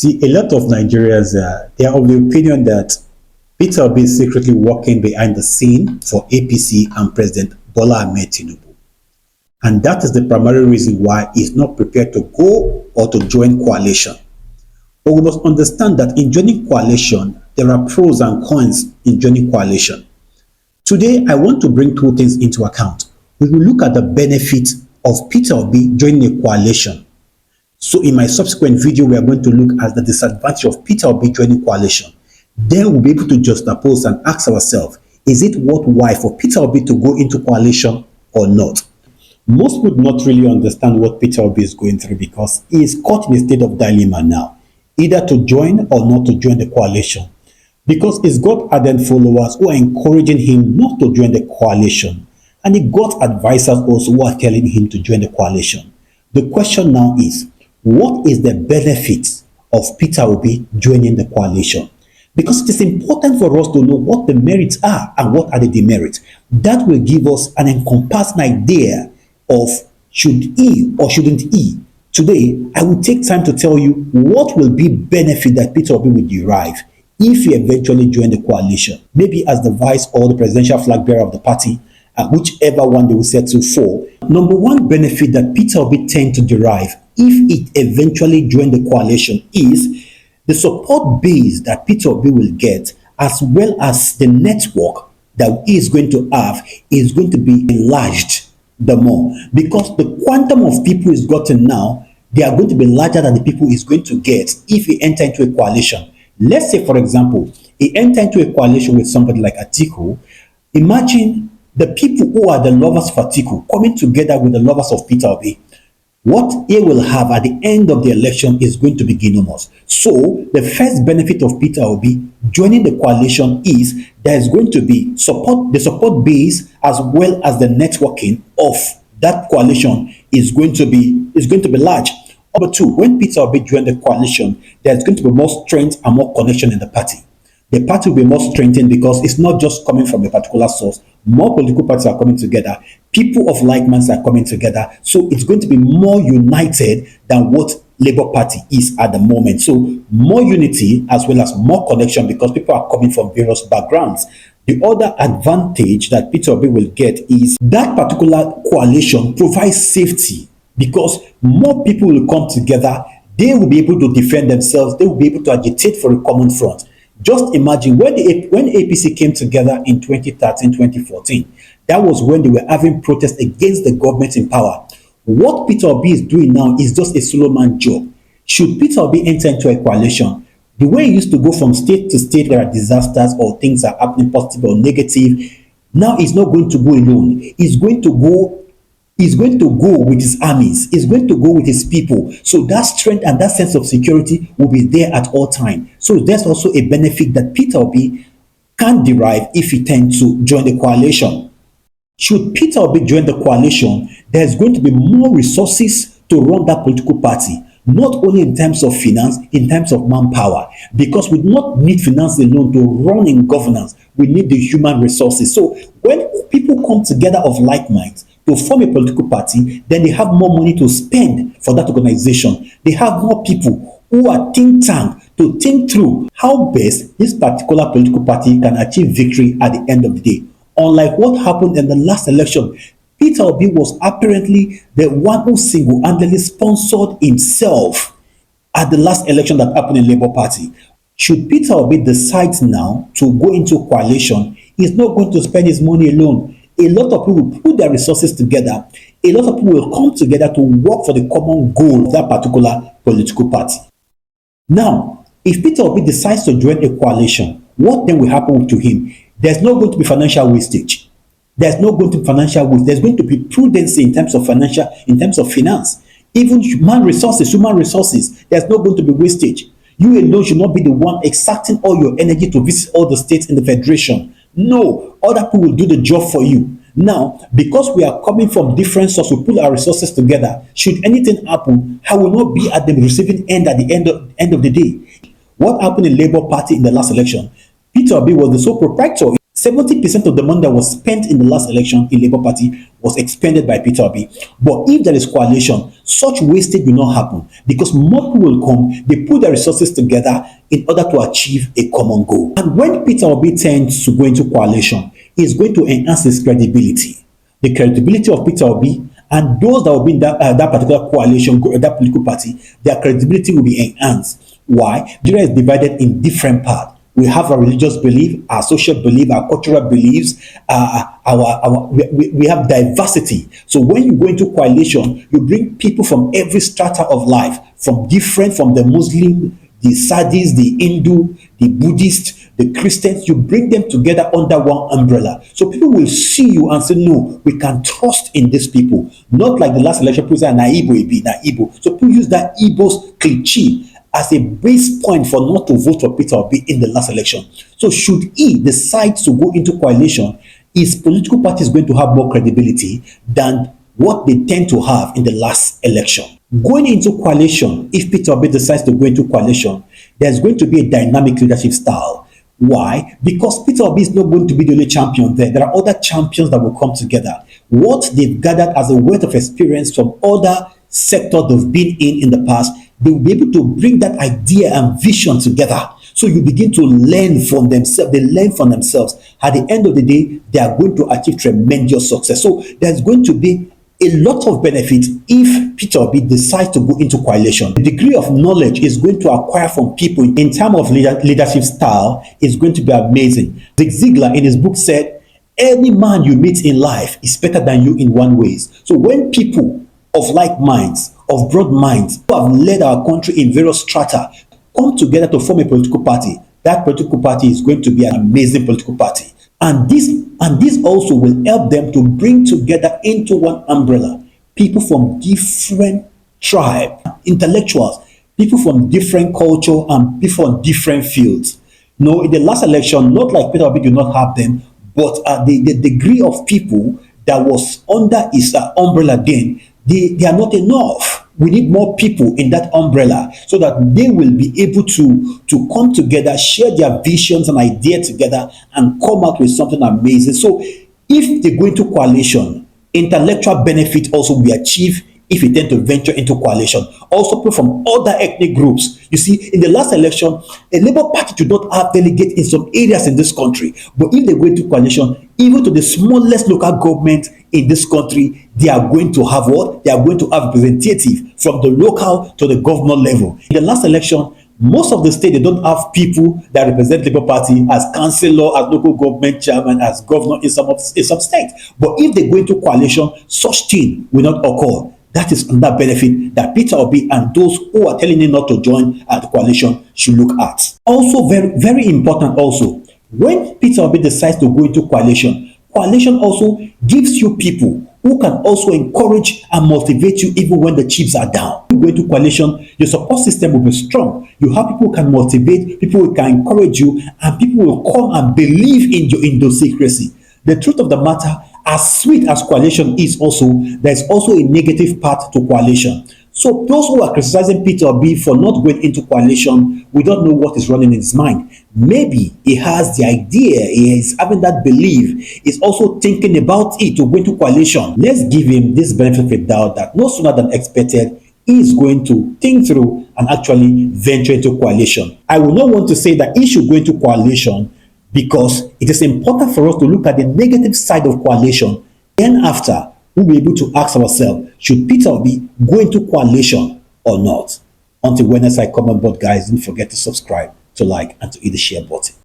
See, a lot of Nigerians, they are of the opinion that Peter Obi is secretly working behind the scene for APC and President Bola Ahmed Tinubu. And that is the primary reason why he's not prepared to go or to join coalition. But we must understand that in joining coalition, there are pros and cons in joining coalition. Today, I want to bring two things into account. We will look at the benefit of Peter Obi joining a coalition. So in my subsequent video, we are going to look at the disadvantage of Peter Obi joining coalition. Then we'll be able to juxtapose and ask ourselves, is it worthwhile for Peter Obi to go into coalition or not? Most would not really understand what Peter Obi is going through because he is caught in a state of dilemma now, either to join or not to join the coalition. Because he's got ardent followers who are encouraging him not to join the coalition. And he got advisors also who are telling him to join the coalition. The question now is, what is the benefit of Peter Obi joining the coalition? Because it is important for us to know what the merits are and what are the demerits. That will give us an encompassing idea of should he or shouldn't he. Today, I will take time to tell you what will be benefit that Peter Obi will derive if he eventually join the coalition, maybe as the vice or the presidential flag bearer of the party, whichever one they will settle for. Number one benefit that Peter Obi tend to derive if it eventually join the coalition is the support base that Peter Obi will get, as well as the network that he is going to have, is going to be enlarged the more. Because the quantum of people he's gotten now, they are going to be larger than the people he's going to get if he enter into a coalition. Let's say, for example, he enter into a coalition with somebody like Atiku. Imagine the people who are the lovers of Atiku coming together with the lovers of Peter Obi. What he will have at the end of the election is going to be enormous. So the first benefit of Peter Obi joining the coalition is there is going to be support, the support base as well as the networking of that coalition is going to be large. Number two, when Peter Obi joined the coalition, there's going to be more strength and more connection in the party. The party will be more strengthened because it's not just coming from a particular source. More political parties are coming together. People of like minds are coming together. So it's going to be more united than what Labour Party is at the moment. So more unity as well as more connection because people are coming from various backgrounds. The other advantage that Peter Obi will get is that particular coalition provides safety because more people will come together. They will be able to defend themselves. They will be able to agitate for a common front. Just imagine when APC came together in 2013, 2014, that was when they were having protests against the government in power. What Peter Obi is doing now is just a solo man job. Should Peter Obi enter into a coalition, the way he used to go from state to state, there are disasters or things are happening positive or negative. Now he's not going to go alone. He's going to go with his armies. He's going to go with his people. So that strength and that sense of security will be there at all times. So there's also a benefit that Peter Obi can derive if he tends to join the coalition. Should Peter Obi join the coalition, there's going to be more resources to run that political party, not only in terms of finance, in terms of manpower, because we do not need finance alone to run in governance. We need the human resources. So when people come together of like minds, to form a political party, then they have more money to spend for that organization. They have more people who are think tank to think through how best this particular political party can achieve victory at the end of the day. Unlike what happened in the last election, Peter Obi was apparently the one who single-handedly sponsored himself at the last election that happened in Labour Party. Should Peter Obi decide now to go into coalition, he's not going to spend his money alone. A lot of people will put their resources together. A lot of people will come together to work for the common goal of that particular political party. Now, if Peter Obi decides to join a coalition, what then will happen to him? There's not going to be financial wastage. There's not going to be financial waste. There's going to be prudence in terms of finance. Even human resources, there's not going to be wastage. You alone should not be the one exacting all your energy to visit all the states in the federation. No, other people will do the job for you. Now, because we are coming from different sources, we put our resources together. Should anything happen, I will not be at the receiving end at the end of the day. What happened in Labour Party in the last election? Peter Obi was the sole proprietor. 70% of the money that was spent in the last election in Labour Party was expended by Peter Obi. But if there is coalition, such wastage will not happen because more people will come, they put their resources together in order to achieve a common goal. And when Peter Obi tends to go into coalition, it's going to enhance his credibility. The credibility of Peter Obi and those that will be in that particular coalition, that political party, their credibility will be enhanced. Why? Nigeria is divided in different parts. We have our religious belief, our social belief, our cultural beliefs, we have diversity. So when you go into coalition, you bring people from every strata of life, from the Muslim, the Sadis, the Hindu, the Buddhist, the Christians, you bring them together under one umbrella. So people will see you and say, no, we can trust in these people. Not like the last election, people say, na Igbo. So people use that Igbo's cliche as a base point for not to vote for Peter Obi in the last election. So should he decide to go into coalition, his political party is going to have more credibility than what they tend to have in the last election. Going into coalition, if Peter Obi decides to go into coalition, there's going to be a dynamic leadership style. Why? Because Peter Obi is not going to be the only champion there. There are other champions that will come together. What they've gathered as a wealth of experience from other sectors they've been in the past, they will be able to bring that idea and vision together. So you begin to learn from themselves. They learn from themselves. At the end of the day, they are going to achieve tremendous success. So there's going to be a lot of benefit if Peter Obi decides to go into coalition. The degree of knowledge is going to acquire from people in terms of leadership style is going to be amazing. Zig Ziglar in his book said, any man you meet in life is better than you in one ways. So when people of like minds, of broad minds, who have led our country in various strata, come together to form a political party, that political party is going to be an amazing political party. And this also will help them to bring together into one umbrella people from different tribes, intellectuals, people from different culture, and people from different fields. No, in the last election, not like Peter Obi did not have them, but the degree of people that was under his umbrella then, they are not enough. We need more people in that umbrella so that they will be able to come together, share their visions and ideas together, and come out with something amazing. So if they go into coalition, intellectual benefit also will be achieved if you tend to venture into coalition. Also people from other ethnic groups. You see, in the last election, a Labour Party did not have delegates in some areas in this country. But if they go into coalition, even to the smallest local government in this country, they are going to have what? They are going to have representative from the local to the governor level. In the last election, most of the state, they don't have people that represent Labour Party as councillor, as local government chairman, as governor in some states. But if they go into coalition, such thing will not occur. That is another benefit that Peter Obi and those who are telling him not to join the coalition should look at. Also, very, very important also, when Peter Obi decides to go into coalition, coalition also gives you people who can also encourage and motivate you even when the chips are down. You go into coalition, your support system will be strong. You have people who can motivate, people who can encourage you, and people will come and believe in your idiosyncrasy. The truth of the matter, as sweet as coalition is also, there's also a negative part to coalition. So those who are criticizing Peter Obi for not going into coalition, we don't know what is running in his mind. Maybe he has the idea, he is having that belief, he's also thinking about it to go into coalition. Let's give him this benefit of the doubt that no sooner than expected, he is going to think through and actually venture into coalition. I will not want to say that he should go into coalition, because it is important for us to look at the negative side of coalition. Then after, we'll be able to ask ourselves, should Peter Obi go into coalition or not? Until Wednesday I come on board, guys, don't forget to subscribe, to like, and to hit the share button.